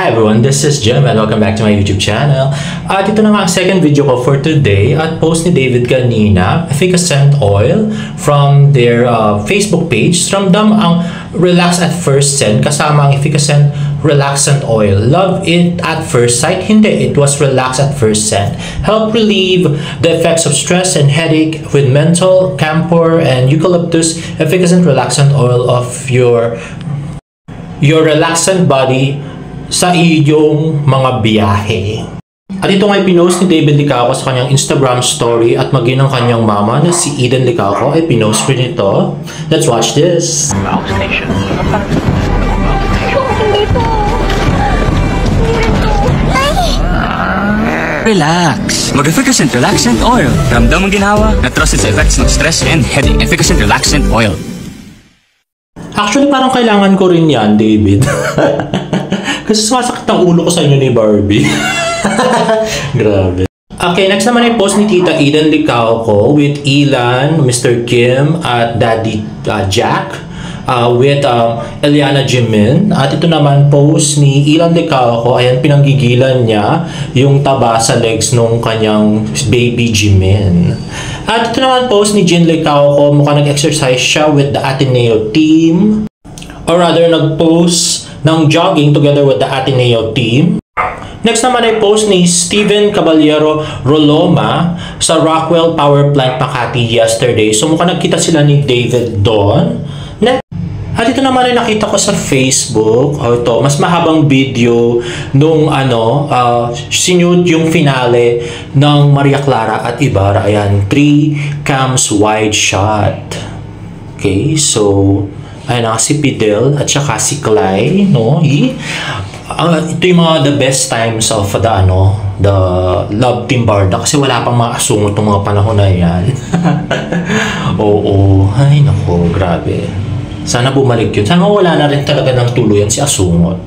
Hi everyone, this is Jim and welcome back to my YouTube channel. At ito na nga ang second video ko for today at post ni David kanina, efficacent oil from their Facebook page. Ramdam ang relax at first scent kasama ang efficacent relaxant oil. Love it at first sight? Hindi, it was relax at first scent. Help relieve the effects of stress and headache with menthol, camphor, and eucalyptus efficacent relaxant oil of your relaxant body sa iyong mga biyahe. At ito nga pinost ni David Licauco sa kanyang Instagram story at maging ng kanyang mama na si Eden Licauco ay pinost rin ito. Let's watch this. Relax. Mag-efficacent relaxant oil. Ramdam ang ginawa na trusted sa effects ng stress and headache. Efficacent relaxant oil. Actually, parang kailangan ko rin yan, David. Kasi sumasakit ang ulo ko sa inyo ni Barbie. Grabe. Okay, next naman ay post ni Tita Eden Licauco with Ilan, Mr. Kim, at Daddy Jack, with Eliana Jimin. At ito naman post ni Ilan Licauco, ayan, pinanggigilan niya yung taba sa legs nung kanyang baby Jimin. At ito naman post ni Jin Licauco, mukhang nag-exercise siya with the Ateneo team. Or rather, nag-post ng jogging together with the Ateneo team. Next naman ay post ni Steven Caballero Roloma sa Rockwell Power Plant Makati yesterday. So mukhang nagkita sila ni David doon. At ito naman ay nakita ko sa Facebook. Ito, mas mahabang video nung sinute yung finale ng Maria Clara at Ibarra. Ayan, 3 cams wide shot. Okay, so ayan na si Fidel at saka si Clay, no? Ito yung mga the best times of the Love Team Barda kasi wala pang mga asungot ng mga panahon na yan. Oo, ay nako, grabe. Sana bumalik yun. Sana wala na rin talaga ng tuluyan si Asungot.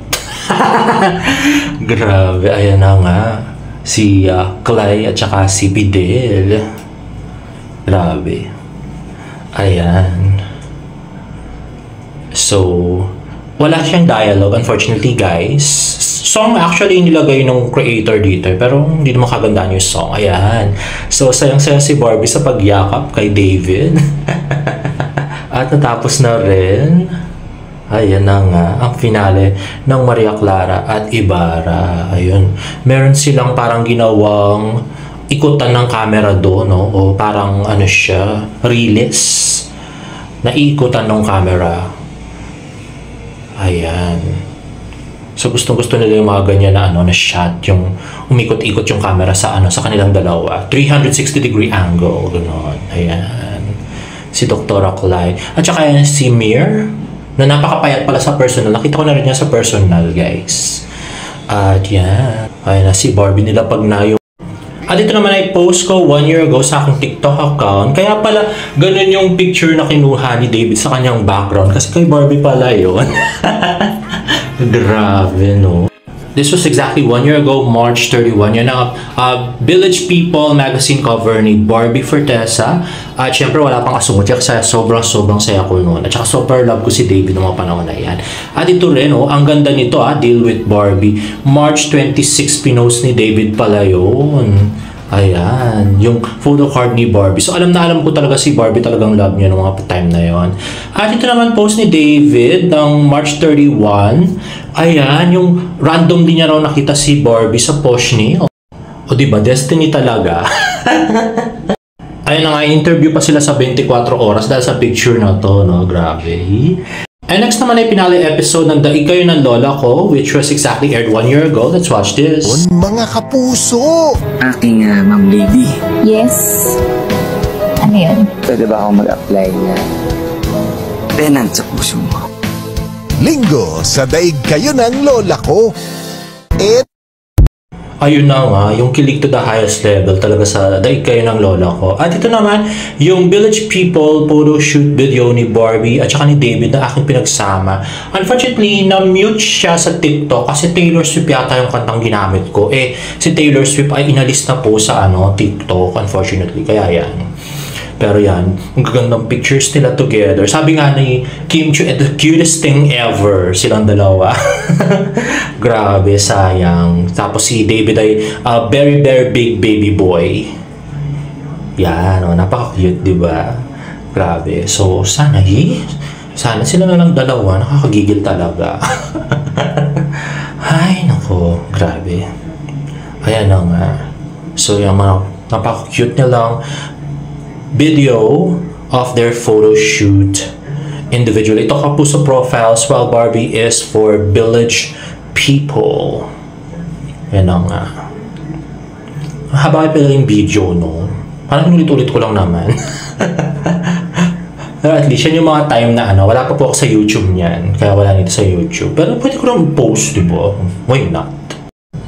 Grabe, ayan na nga. Si Clay at saka si Fidel. Grabe. Ayan. So, wala siyang dialogue, unfortunately, guys. Song actually nilagay ng creator dito, pero hindi naman kagandaan yung song. Ayan. So, sayang-sayang si Barbie sa pagyakap kay David. At natapos na rin. Ayan na nga, ang finale ng Maria Clara at Ibarra. Ayun. Meron silang parang ginawang ikutan ng camera doon, no? O parang siya, release. Naiikutan ng camera. Ayan. So gustong-gusto nila yung mga ganyan na na shot, yung umikot-ikot yung camera sa sa kanilang dalawa. 360-degree angle, gano'n. Ayan. Si Dr. Clay. At saka yan si Mir, na napakapayat pala sa personal. Nakita ko na rin niya sa personal, guys. At yan. Ayan na si Barbie nila pag nayo. At ito naman ay post ko 1 year ago sa aking TikTok account. Kaya pala, ganun yung picture na kinuha ni David sa kanyang background. Kasi kay Barbie pala yun. Grabe, no? This was exactly 1 year ago, March 31. Yan ang Village People magazine cover ni Barbie Fortesa. At syempre, wala pang asungot kasi sobrang saya ko noon. At saka super love ko si David ng mga panahon na yan. At ito rin, ang ganda nito, Deal with Barbie. March 26, pinost ni David pala yun. Ayan, yung photo card ni Barbie. So, alam ko talaga si Barbie talagang love niya ng mga time na yon. At ito naman post ni David ng March 31. Ayan, yung random din niya raw nakita si Barbie sa post ni. O diba, destiny talaga. Ayan na nga, interview pa sila sa 24 oras dahil sa picture na to, no? Grabe. And next naman ay pinali episode ng Daig Kayo ng Lola Ko, which was exactly aired 1 year ago. Let's watch this. Mga kapuso! Aking ma'am lady. Yes. Ano yun? Pwede ba akong mag-apply na tenant sa puso mo? Linggo sa Daig Kayo ng Lola Ko. Ayun na nga, yung kilig to the highest level talaga sa Daig Kayo ng Lola Ko. At ito naman, yung Village People photo shoot video ni Barbie at saka ni David na aking pinagsama. Unfortunately, na-mute siya sa TikTok kasi Taylor Swift yata yung kantang ginamit ko. Si Taylor Swift ay inalis na po sa TikTok, unfortunately. Kaya yan. Pero yan, ang gagandang pictures nila together. Sabi nga ni Kim Chiu, the cutest thing ever. Silang dalawa. Grabe, sayang. Tapos si David ay very, very big baby boy. Yan, napaka-cute, di ba? Grabe. So, sana sila na lang dalawa. Nakakagigil talaga. Ay, nako. Grabe. Ayan na nga. So, yung mga napaka-cute nilang video of their photo shoot individually. Ito Kapuso profiles while Barbie is for village people. Ayan na nga. Haba pala yung video, no? Parang ulit-ulit ko lang naman. Pero at least, yan yung mga time na wala pa po ako sa YouTube niyan. Kaya wala nito sa YouTube. Pero pwede ko lang post, di ba? Why not?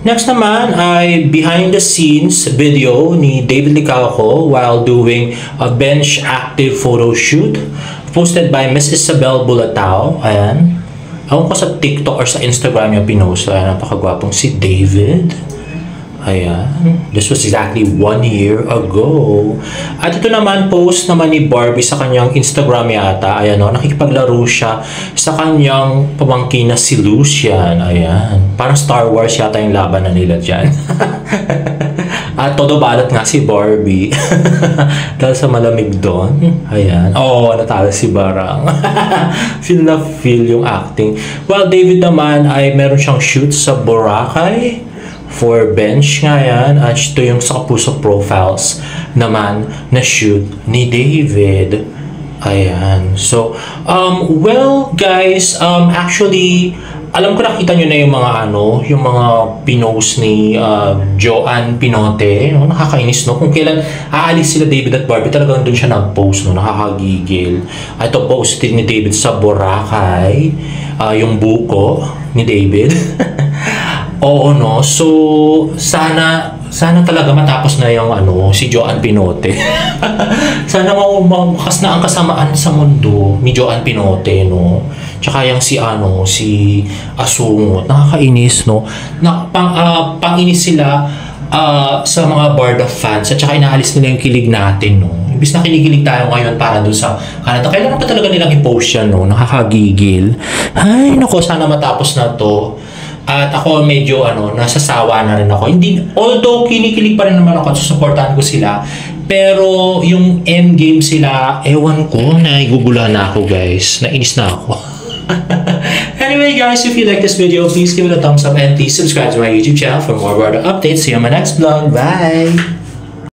Next naman ay behind the scenes video ni David Licauco while doing a bench active photo shoot posted by Miss Isabel Bulatao. Ayan. Ako ko sa TikTok or sa Instagram niya pinost. Ayan, napakagwapong si David. Ayan. This was exactly 1 year ago. At ito naman, post naman ni Barbie sa kanyang Instagram yata. Ayan o, nakikipaglaro siya sa kanyang pamangkin na si Lucian. Ayan. Parang Star Wars yata yung laban na nila dyan. At todo balot nga si Barbie. Dahil sa malamig doon. Ayan. Oo, natalo si Barang. Feel na feel yung acting. Well, David naman ay meron siyang shoot sa Boracay. For bench nga yan. At ito yung sa Kapuso profiles naman na shoot ni David. Ayan. So, well, guys, actually, alam ko nakita nyo na yung mga yung mga pinost ni Joanne Pinote. No? Nakakainis, no? Kung kailan aalis sila David at Barbie, talagang doon siya nag-post, no? Nakakagigil. Ito post ni David sa Boracay. Yung buko ni David. Oo, no? So, sana talaga matapos na yung si Joanne Pinote. Sana makas na ang kasamaan sa mundo ni Joanne Pinote, no? Tsaka yung si Asungot. Nakakainis, no? Panginis sila sa mga Barda fans at tsaka inaalis nila yung kilig natin, no? Imbis na kinikilig tayo ngayon para doon sa Canada. Kailangan pa talaga nilang i-post yan, no? Nakakagigil. Ay, nako, sana matapos na to. At ako medyo nasasawa na rin ako. Although kinikilig pa rin naman ako at susuportahan ko sila. Pero yung endgame sila, ewan ko, naigugula na ako guys. Nainis na ako. Anyway guys, if you like this video, please give it a thumbs up and please subscribe to my YouTube channel for more Barda updates. See you on my next vlog. Bye!